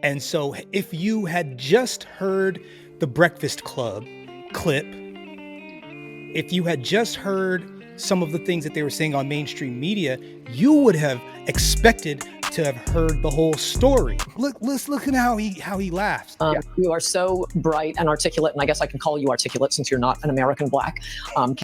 And so if you had just heard the Breakfast Club clip, if you had just heard some of the things that they were saying on mainstream media, you would have expected to have heard the whole story. Look at how he laughs. You are so bright and articulate, and I guess I can call you articulate since you're not an American black. But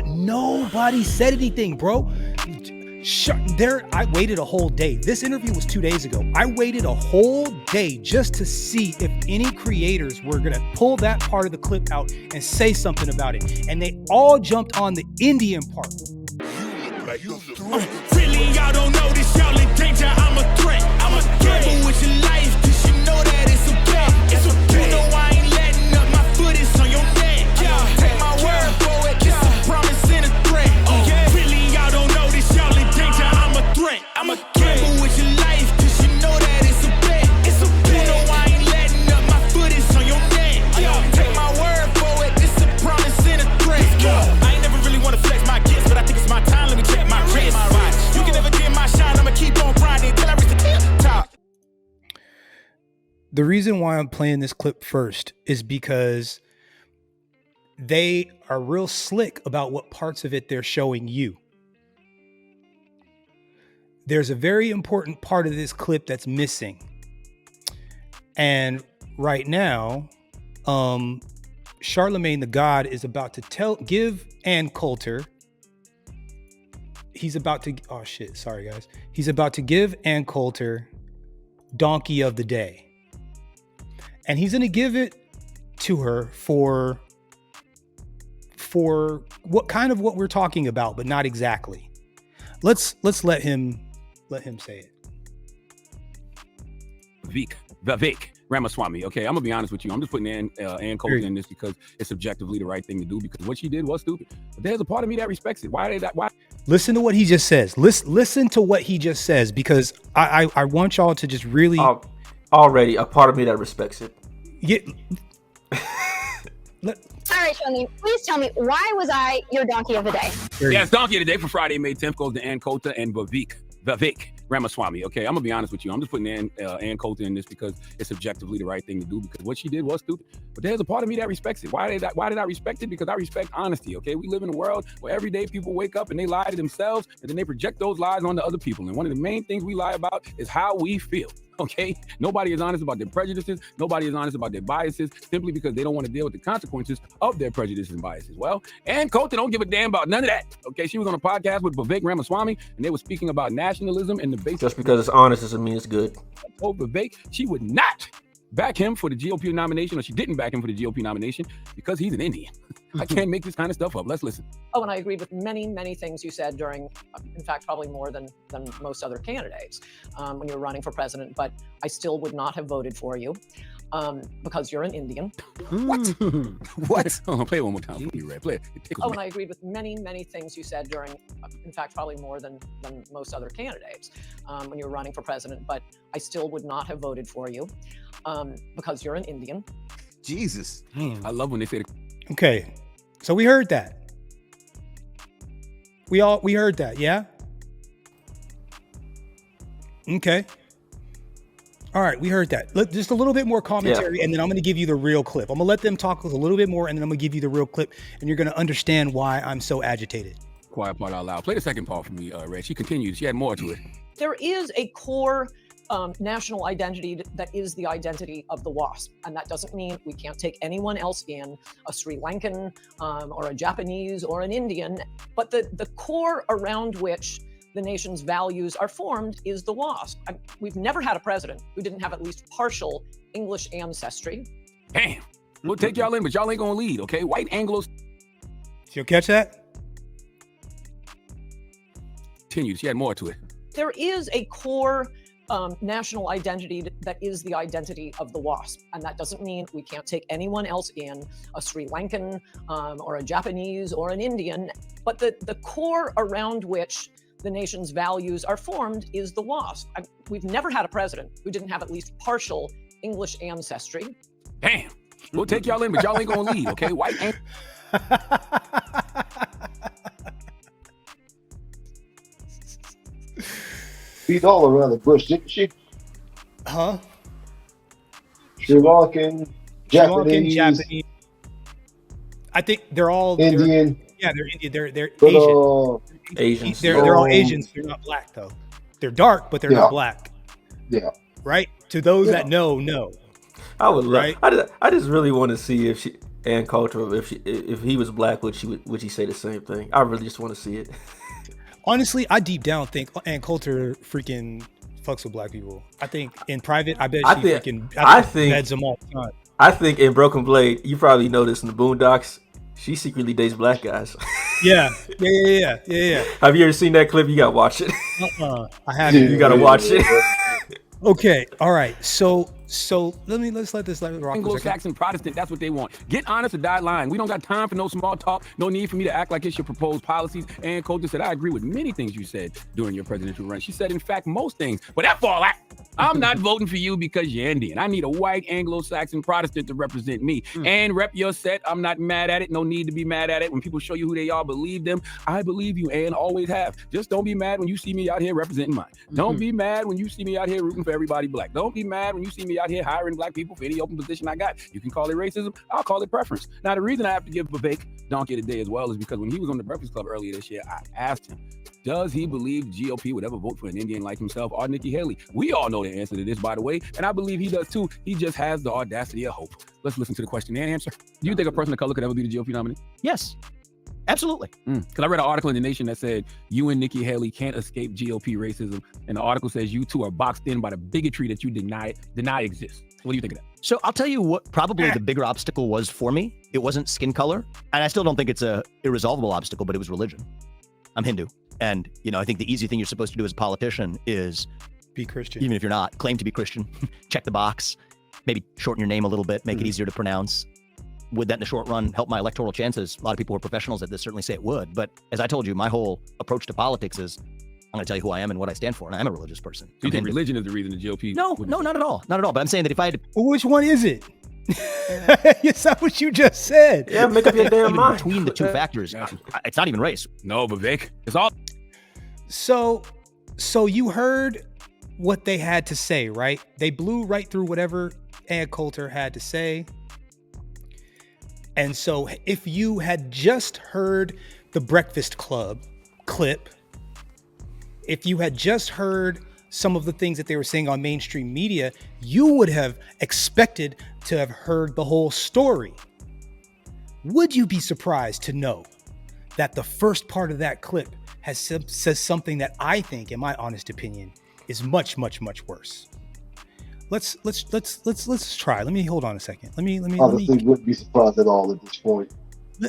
nobody said anything, bro. I waited a whole day. This interview was 2 days ago. I waited a whole day just to see if any creators were going to pull that part of the clip out and say something about it. And they all jumped on the Indian part. Really, y'all don't know this. Y'all in danger. I'm a threat. I'm a gamble with your life, cause you know that it's okay. It's okay. You know I ain't letting up. My foot is on your neck. Take my word for it. It's a promise and a threat. Really, y'all don't know this. Y'all in danger. I'm a threat. I'm a gamble with your life, cause you know that it's a bet. It's okay. You know I ain't letting up. My foot is on your neck. Take my word for it. It's a promise and a threat. I ain't never really want to flex my gifts, but I think it's my time. Let me check my wrist. You can never get my shine. I'ma keep on grinding until I reach the top. The reason why I'm playing this clip first is because they are real slick about what parts of it they're showing you. There's a very important part of this clip that's missing. And right now, Charlemagne the God is about to give Ann Coulter, he's about to give Ann Coulter Donkey of the Day. And he's going to give it to her for what we're talking about, but not exactly. Let's let him say it. Vivek Ramaswamy. Okay, I'm gonna be honest with you. I'm just putting Ann Coulter in this because it's objectively the right thing to do, because what she did was stupid. But there's a part of me that respects it. Why? Listen to what he just says. Listen to what he just says, because I want y'all to just really. Already a part of me that respects it. Yeah. All right, Charlemagne, please tell me, why was I your donkey of the day? Yes, donkey of the day for Friday, May 10th goes to Ann Coulter and Vivek Ramaswamy. Okay, I'm gonna be honest with you. I'm just putting Ann Coulter in this because it's objectively the right thing to do, because what she did was stupid. But there's a part of me that respects it. Why did I respect it? Because I respect honesty. Okay, we live in a world where every day people wake up and they lie to themselves, and then they project those lies onto other people. And one of the main things we lie about is how we feel. Okay, nobody is honest about their prejudices. Nobody is honest about their biases, simply because they don't want to deal with the consequences of their prejudices and biases. Well, Ann Coulter don't give a damn about none of that. Okay, she was on a podcast with Vivek Ramaswamy, and they were speaking about nationalism and the basic. Just because it's honest doesn't mean it's good. Told Vivek she would not back him for the GOP nomination, or she didn't back him for the GOP nomination because he's an Indian. I can't make this kind of stuff up. Let's listen. Oh, and I agreed with many, many things you said during, in fact, probably more than most other candidates when you were running for president, but I still would not have voted for you because you're an Indian. What? What? Oh, play it one more time. Play it. Oh, and I agreed with many, many things you said during, in fact, probably more than most other candidates when you were running for president, but I still would not have voted for you because you're an Indian. Jesus. I love when they say Okay, so we heard that. We heard that, yeah? Okay. All right, we heard that. Just a little bit more commentary, and then I'm going to give you the real clip. I'm going to let them talk a little bit more, and then I'm going to give you the real clip, and you're going to understand why I'm so agitated. Quiet part out loud. Play the second part for me, Red. She continued. She had more to it. There is a core national identity that is the identity of the WASP. And that doesn't mean we can't take anyone else in, a Sri Lankan or a Japanese or an Indian. But the core around which the nation's values are formed is the WASP. We've never had a president who didn't have at least partial English ancestry. Damn. We'll take y'all in, but y'all ain't going to lead, okay? White Anglos. Did you catch that? Continued. She had more to it. There is a core national identity that is the identity of the WASP. And that doesn't mean we can't take anyone else in, a Sri Lankan or a Japanese or an Indian. But the core around which the nation's values are formed is the WASP. We've never had a president who didn't have at least partial English ancestry. Damn. We'll take y'all in, but y'all ain't going to lead, okay? White peed all around the bush, didn't she? Huh? Sri Lankan, Sri Lankan, Japanese, Japanese. I think they're all Indian. They're Indian. They're But Asian. Asians. They're all Asians. They're not black though. They're dark, but they're Yeah. not black. yeah, Right? To those Yeah. that know, no. I would love. Right. I just really want to see if she and Coulter, if he was black, would he say the same thing? I really just want to see it. Honestly, I deep down think Ann Coulter freaking fucks with black people. I think in private, I bet I she think- freaking I think- beds them all the time. I think in Broken Blade, you probably know this in the Boondocks, she secretly dates black guys. Yeah. Have you ever seen that clip? You gotta watch it. I haven't. You gotta watch it. Okay. All right. So let's let this rock for a second. Anglo-Saxon Protestant, that's what they want. Get honest or die lying. We don't got time for no small talk. No need for me to act like it's your proposed policies. And Coulter said, I agree with many things you said during your presidential run. She said, in fact, most things. But that's all that. I'm not voting for you because you're Indian. I need a white Anglo-Saxon Protestant to represent me. And rep your set. I'm not mad at it. No need to be mad at it. When people show you who they are, believe them. I believe you and always have. Just don't be mad when you see me out here representing mine. Don't be mad when you see me out here rooting for everybody black. Don't be mad when you see me out here hiring black people for any open position I got. You can call it racism. I'll call it preference. Now, the reason I have to give Vivek donkey today as well is because when he was on the Breakfast Club earlier this year, I asked him, does he believe GOP would ever vote for an Indian like himself or Nikki Haley? We all know the answer to this, by the way, and I believe he does too. He just has the audacity of hope. Let's listen to the question and answer. Do you think a person of color could ever be the GOP nominee? Yes, absolutely. Because I read an article in The Nation that said you and Nikki Haley can't escape GOP racism, and the article says you two are boxed in by the bigotry that you deny exists. What do you think of that? So I'll tell you what probably the bigger obstacle was for me. It wasn't skin color, and I still don't think it's a irresolvable obstacle, but it was religion. I'm Hindu. And, I think the easy thing you're supposed to do as a politician is, Be Christian. even if you're not, claim to be Christian, check the box, maybe shorten your name a little bit, make it easier to pronounce. Would that in the short run help my electoral chances? A lot of people who are professionals at this certainly say it would. But as I told you, my whole approach to politics is, I'm going to tell you who I am and what I stand for. And I'm a religious person. Do you think religion is the reason the GOP? No, not at all. Not at all. But I'm saying that if I had to Well, which one is it? Is that what you just said? Yeah, make up your damn even mind. between the two factors, it's not even race. No, Vivek. It's all. So you heard what they had to say, right? They blew right through whatever Ann Coulter had to say. And so if you had just heard the Breakfast Club clip, if you had just heard some of the things that they were saying on mainstream media, you would have expected to have heard the whole story. Would you be surprised to know that the first part of that clip says something that I think, in my honest opinion, is much, much, much worse? Let's try. Let me hold on a second. Let me Honestly, wouldn't be surprised at all at this point.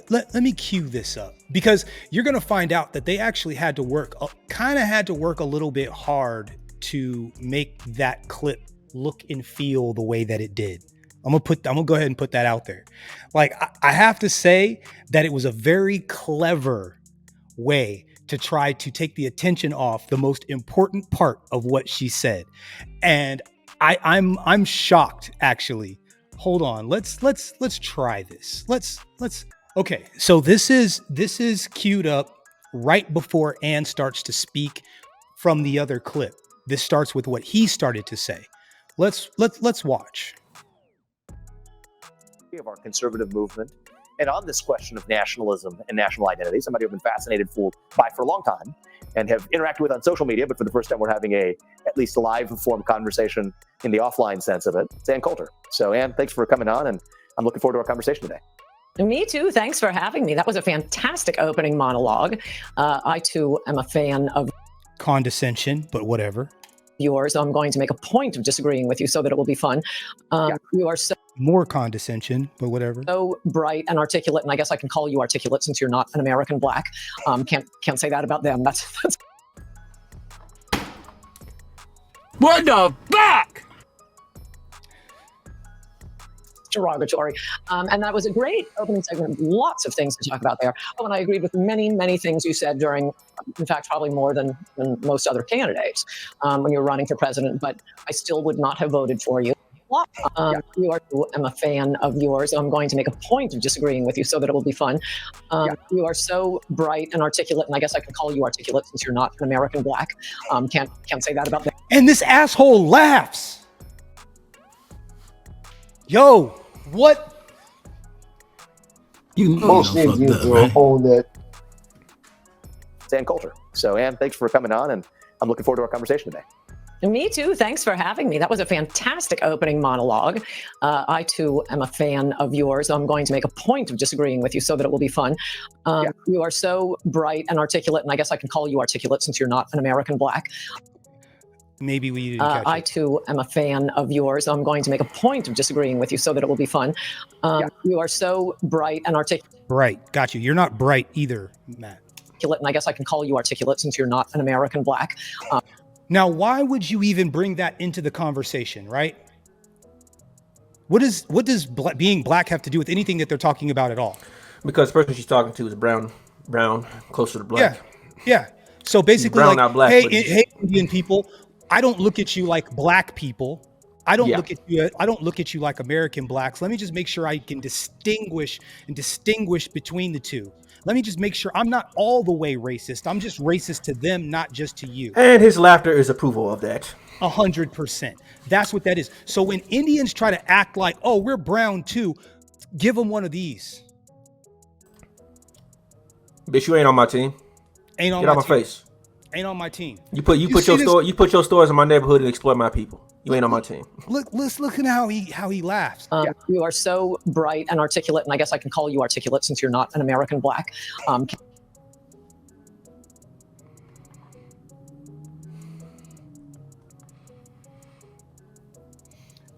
let me cue this up, because you're going to find out that they actually had to work a little bit hard to make that clip look and feel the way that it did. I'm gonna go ahead and put that out there. Like, I have to say that it was a very clever way to try to take the attention off the most important part of what she said. And I'm shocked, actually. Hold on. Let's try this. Okay. So this is queued up right before Ann starts to speak from the other clip. This starts with what he started to say. Let's watch. Of our conservative movement, and on this question of nationalism and national identity, somebody I've been fascinated by for a long time and have interacted with on social media, but for the first time we're having at least a live form conversation in the offline sense of it. It's Ann Coulter. So Ann, thanks for coming on, and I'm looking forward to our conversation today. Me too. Thanks for having me. That was a fantastic opening monologue. I too am a fan of Condescension, but whatever. yours. I'm going to make a point of disagreeing with you so that it will be fun. You are More condescension, but whatever. so bright and articulate, and I guess I can call you articulate since you're not an American black. Can't say that about them. That's What the fuck? derogatory. And that was a great opening segment. Lots of things to talk about there. Oh, and I agreed with many, many things you said during, in fact, probably more than most other candidates when you were running for president, but I still would not have voted for you. You are. I'm a fan of yours. I'm going to make a point of disagreeing with you so that it will be fun. You are so bright and articulate, and I guess I can call you articulate since you're not an American black. Can't say that about them. And this asshole laughs. Yo, what? You know Most you done fucked Indians up, are right? on that. It's Ann Coulter. So, Ann, thanks for coming on, and I'm looking forward to our conversation today. Me too. Thanks for having me. That was a fantastic opening monologue. I too am a fan of yours. I'm going to make a point of disagreeing with you so that it will be fun. You are so bright and articulate, and I guess I can call you articulate since you're not an American black. Maybe we didn't catch I it. too am a fan of yours. I'm going to make a point of disagreeing with you so that it will be fun. You are so bright and articulate. Bright. Got you. You're not bright either, Matt. And I guess I can call you articulate since you're not an American black. Now, why would you even bring that into the conversation, right? What does being black have to do with anything that they're talking about at all? Because the person she's talking to is brown, closer to black. Yeah. So basically, brown, like, not black, but hey, Indian people, I don't look at you like black people. I don't look at you. I don't look at you like American blacks. Let me just make sure I can distinguish between the two. Let me just make sure I'm not all the way racist. I'm just racist to them, not just to you. And his laughter is approval of that. 100%. That's what that is. So when Indians try to act like, oh, we're brown too, give them one of these. Bitch, you ain't on my team. Ain't on Get my out my team. face. Ain't on my team. You put see your stores in my neighborhood and exploit my people. You ain't on my team. Look at how he laughs. You are so bright and articulate, and I guess I can call you articulate since you're not an American black.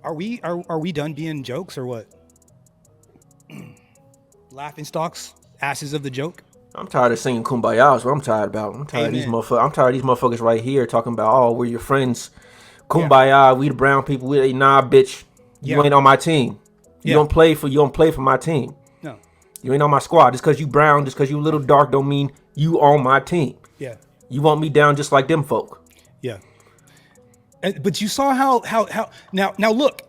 Are we done being jokes or what? Laughing stocks, asses of the joke. I'm tired of singing Kumbaya. Is what I'm tired about. I'm tired of these motherfuckers. I'm tired of these motherfuckers right here talking about, oh, we're your friends. Kumbaya. We the brown people. Nah, bitch. You ain't on my team. You don't play for my team. No. You ain't on my squad. Just because you brown, just because you a little dark, don't mean you on my team. Yeah. You want me down just like them folk. Yeah. But you saw how now look.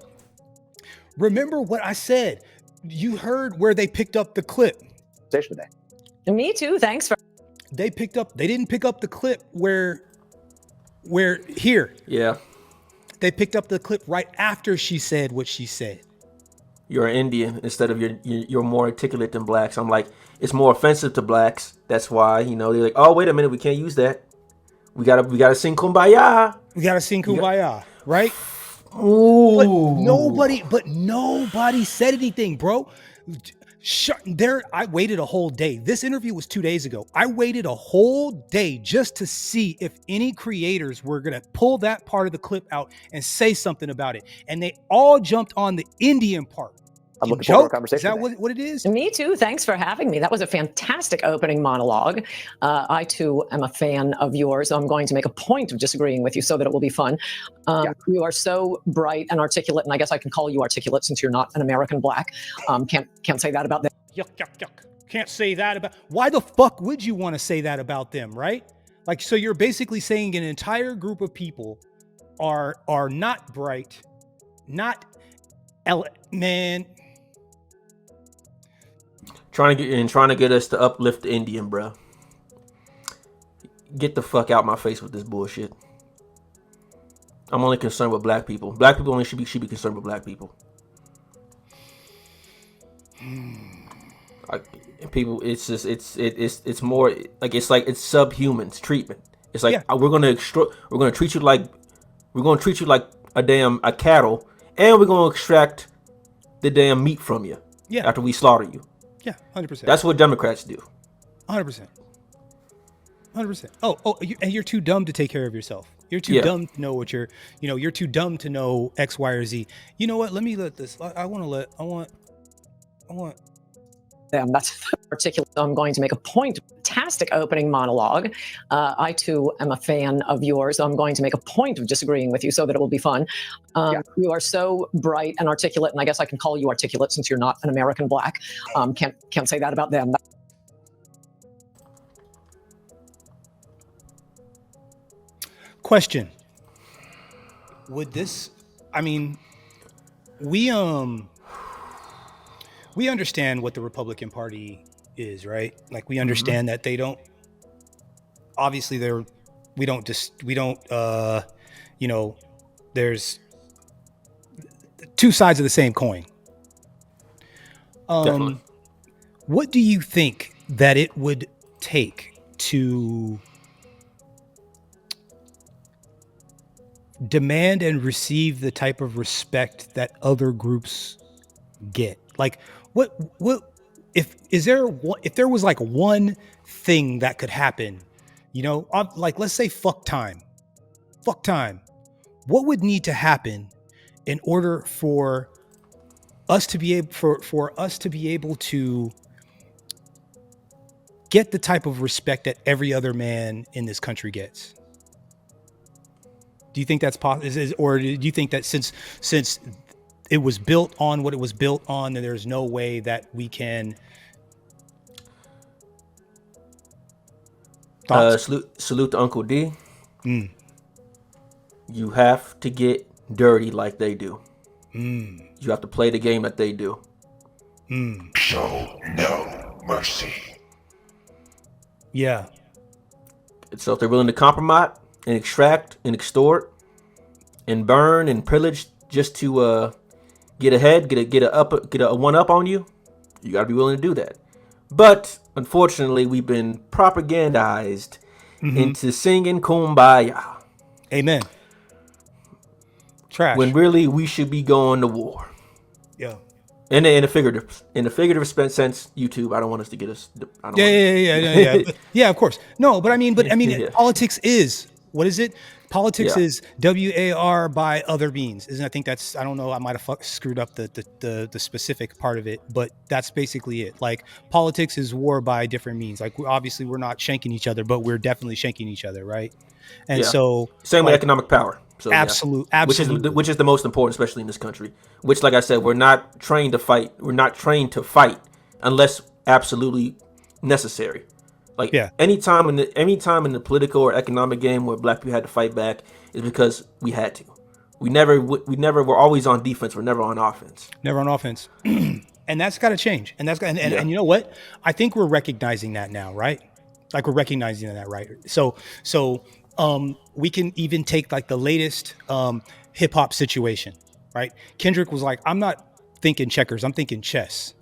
Remember what I said. You heard where they picked up the clip. Today. Me too. Thanks for. They didn't pick up the clip where here. Yeah. They picked up the clip right after she said what she said. You're an Indian instead of you're more articulate than blacks. I'm like, it's more offensive to blacks. That's why, they're like, oh, wait a minute, we can't use that. We gotta sing Kumbaya. We gotta sing Kumbaya, right? Ooh. But nobody said anything, bro. I waited a whole day. This interview was 2 days ago. I waited a whole day just to see if any creators were going to pull that part of the clip out and say something about it. And they all jumped on the Indian part. I'm looking forward to our conversation. Is that what it is? Me too. Thanks for having me. That was a fantastic opening monologue. I too am a fan of yours. I'm going to make a point of disagreeing with you so that it will be fun. You are so bright and articulate, and I guess I can call you articulate since you're not an American black. Can't say that about them. Yuck. Can't say that about. Why the fuck would you want to say that about them, right? Like, so you're basically saying an entire group of people are not bright, man. Trying to get us to uplift the Indian, bro. Get the fuck out my face with this bullshit. I'm only concerned with black people. Black people only should be concerned with black people. People, it's more like it's subhuman treatment. It's like we're gonna treat you like a cattle, and we're gonna extract the damn meat from you. Yeah. After we slaughter you. Yeah, 100%. That's what Democrats do. 100%. 100%. Oh, and you're too dumb to take care of yourself. You're too dumb to know what you're too dumb to know X, Y, or Z. You know what? Let this. I want. That's articulate. I'm going to make a point. Fantastic opening monologue. I too am a fan of yours. I'm going to make a point of disagreeing with you so that it will be fun. You are so bright and articulate, and I guess I can call you articulate since you're not an American black. Can't say that about them. Question. Would this? I mean, we understand what the Republican Party is, right? Like we understand that they don't. Obviously, there's two sides of the same coin. Definitely. What do you think that it would take to demand and receive the type of respect that other groups get? Like, what if there was like one thing that could happen, like let's say fuck time. What would need to happen in order for us to be able to get the type of respect that every other man in this country gets? Do you think that's possible, or do you think that since it was built on what it was built on, that there's no way that we can? Salute to Uncle D. You have to get dirty like they do. You have to play the game that they do. Show no mercy. Yeah. So if they're willing to compromise and extract and extort and burn and pillage just to get ahead, get a one up on you, you got to be willing to do that. But unfortunately, we've been propagandized into singing Kumbaya. Amen. Trash. When really we should be going to war. Yeah. In a figurative sense, YouTube. I don't want us to get us. Yeah. Yeah, of course. No, but I mean, Yeah. politics is, what is it? Politics Yeah. is WAR by other means. I think that's, I don't know, I might have screwed up the specific part of it, but that's basically it. Like, politics is war by different means. Like, obviously we're not shanking each other, but we're definitely shanking each other, right? And so same with economic power. So, absolutely. Which is the most important, especially in this country. Which, like I said, we're not trained to fight. We're not trained to fight unless absolutely necessary. Like any time in the political or economic game where black people had to fight back is because we had to. We never were always on defense. We're never on offense. Never on offense. And that's got to change. And and you know what? I think we're recognizing that now, right? Like, we're recognizing that, right? So we can even take like the latest hip hop situation, right? Kendrick was like, I'm not thinking checkers, I'm thinking chess,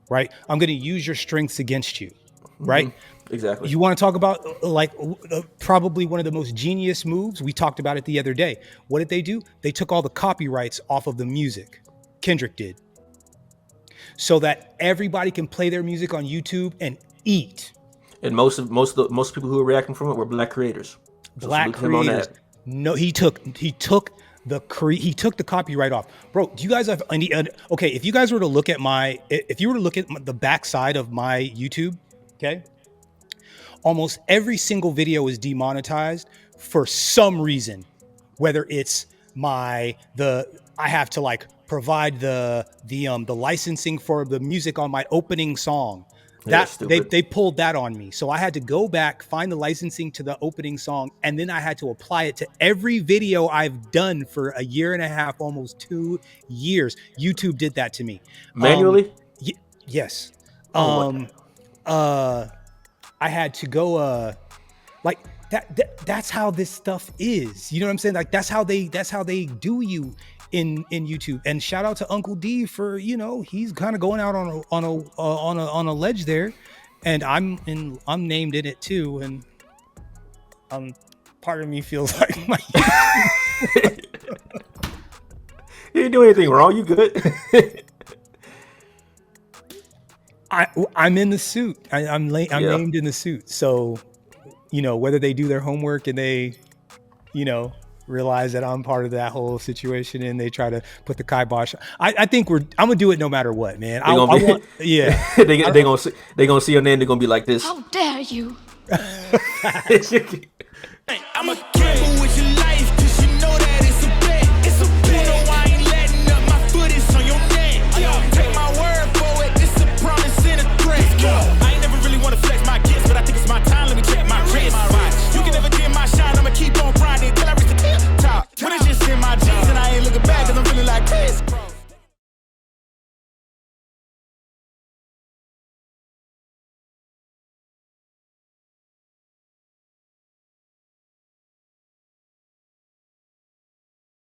right? I'm going to use your strengths against you, right? Exactly. You want to talk about probably one of the most genius moves? We talked about it the other day. What did they do? They took all the copyrights off of the music. Kendrick did. So that everybody can play their music on YouTube and eat. And most people who were reacting from it were black creators. Black creators. No, he took the copyright off. Bro, do you guys have any? Okay, if you guys were to look at the backside of my YouTube, okay, almost every single video is demonetized for some reason. Whether it's I have to like provide the licensing for the music on my opening song. That they pulled that on me. So I had to go back, find the licensing to the opening song, and then I had to apply it to every video I've done for a year and a half, almost 2 years. YouTube did that to me. Manually? Yes. I had to go like that's how this stuff is. You know what I'm saying? Like that's how they do you in YouTube. And shout out to Uncle D for, he's kind of going out on a ledge there, and I'm named in it too, and part of me feels like my you didn't do anything wrong, you good. I'm in the suit. I'm named in the suit. So, whether they do their homework and they, realize that I'm part of that whole situation and they try to put the kibosh. I think I'm gonna do it no matter what, man. They're gonna see your name. They're gonna be like this. How dare you? I'ma gamble with your